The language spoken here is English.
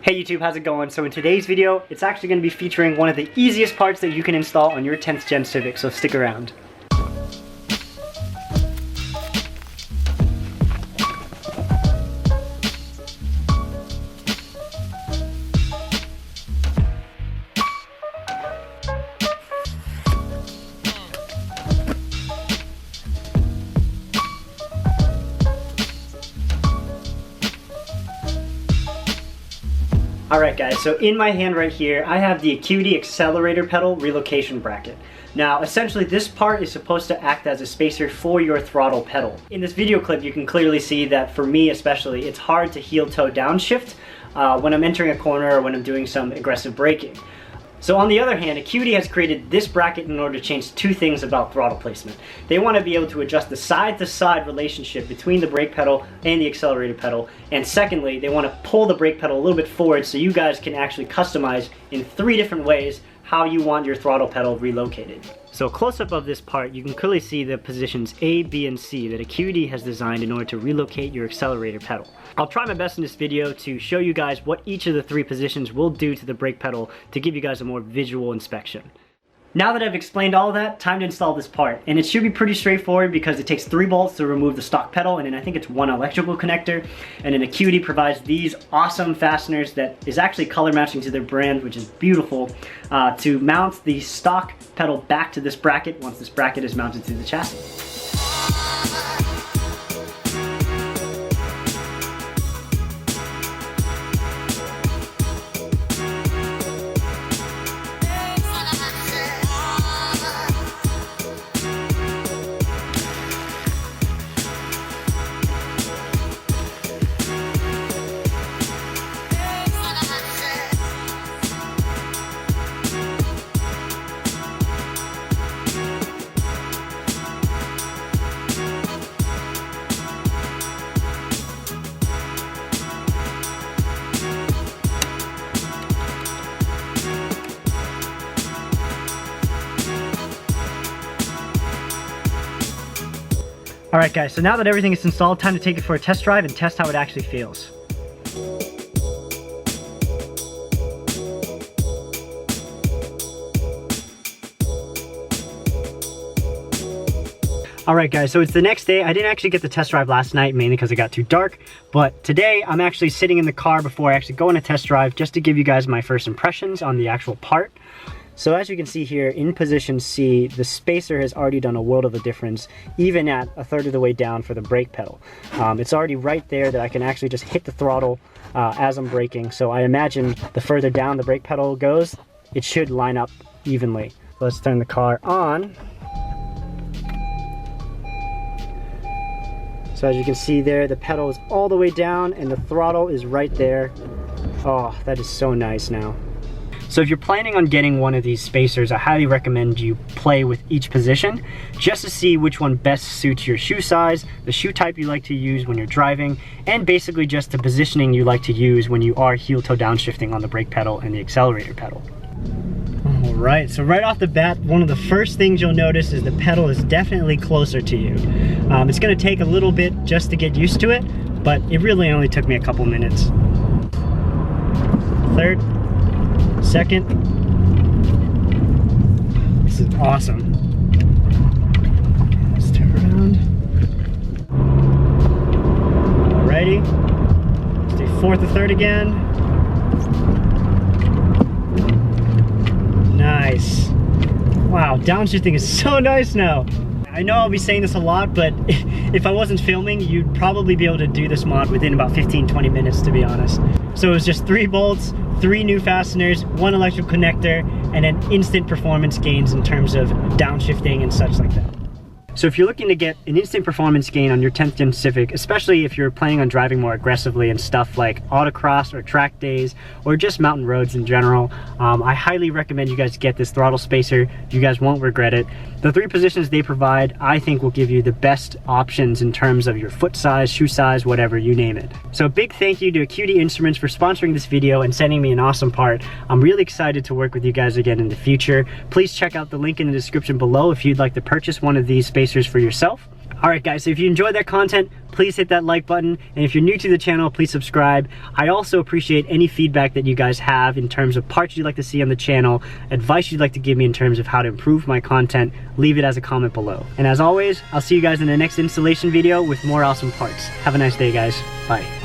Hey YouTube, how's it going? So in today's video, it's actually going to be featuring one of the easiest parts that you can install on your 10th gen Civic, so stick around. Alright guys, so in my hand right here, I have the Acuity Accelerator pedal relocation bracket. Now, essentially this part is supposed to act as a spacer for your throttle pedal. In this video clip, you can clearly see that for me especially, it's hard to heel-toe downshift when I'm entering a corner or when I'm doing some aggressive braking. So on the other hand, Acuity has created this bracket in order to change two things about throttle placement. They want to be able to adjust the side-to-side relationship between the brake pedal and the accelerator pedal. And secondly, they want to pull the brake pedal a little bit forward so you guys can actually customize in 3 different ways how you want your throttle pedal relocated. So a close-up of this part, you can clearly see the positions A, B, and C that Acuity has designed in order to relocate your accelerator pedal. I'll try my best in this video to show you guys what each of the 3 positions will do to the brake pedal to give you guys a more visual inspection. Now that I've explained all of that, time to install this part. And it should be pretty straightforward because it takes 3 bolts to remove the stock pedal, and then I think it's 1 electrical connector. And then Acuity provides these awesome fasteners that is actually color matching to their brand, which is beautiful, to mount the stock pedal back to this bracket once this bracket is mounted to the chassis. Alright guys, so now that everything is installed, time to take it for a test drive and test how it actually feels. Alright guys, so it's the next day. I didn't actually get the test drive last night, mainly because it got too dark, but today I'm actually sitting in the car before I actually go on a test drive just to give you guys my first impressions on the actual part. So as you can see here, in position C, the spacer has already done a world of a difference, even at a third of the way down for the brake pedal. It's already right there that I can actually just hit the throttle as I'm braking. So I imagine the further down the brake pedal goes, it should line up evenly. Let's turn the car on. So as you can see there, the pedal is all the way down and the throttle is right there. Oh, that is so nice now. So if you're planning on getting one of these spacers, I highly recommend you play with each position just to see which one best suits your shoe size, the shoe type you like to use when you're driving, and basically just the positioning you like to use when you are heel-toe downshifting on the brake pedal and the accelerator pedal. Alright, so right off the bat, one of the first things you'll notice is the pedal is definitely closer to you. It's going to take a little bit just to get used to it, but it really only took me a couple minutes. Third. Second. This is awesome. Let's turn around. Alrighty. Let's do 4th to 3rd again. Nice. Wow, downshifting is so nice now. I know I'll be saying this a lot, but if I wasn't filming, you'd probably be able to do this mod within about 15-20 minutes, to be honest. So it was just 3 bolts, 3 new fasteners, 1 electrical connector, and then instant performance gains in terms of downshifting and such like that. So if you're looking to get an instant performance gain on your 10th gen Civic, especially if you're planning on driving more aggressively in stuff like autocross or track days or just mountain roads in general, I highly recommend you guys get this throttle spacer. You guys won't regret it. The 3 positions they provide, I think, will give you the best options in terms of your foot size, shoe size, whatever, you name it. So a big thank you to Acuity Instruments for sponsoring this video and sending me an awesome part. I'm really excited to work with you guys again in the future. Please check out the link in the description below if you'd like to purchase one of these spacers for yourself. Alright guys, so if you enjoyed that content, please hit that like button, and if you're new to the channel, please subscribe. I also appreciate any feedback that you guys have in terms of parts you'd like to see on the channel, advice you'd like to give me in terms of how to improve my content. Leave it as a comment below. And as always, I'll see you guys in the next installation video with more awesome parts. Have a nice day guys. Bye.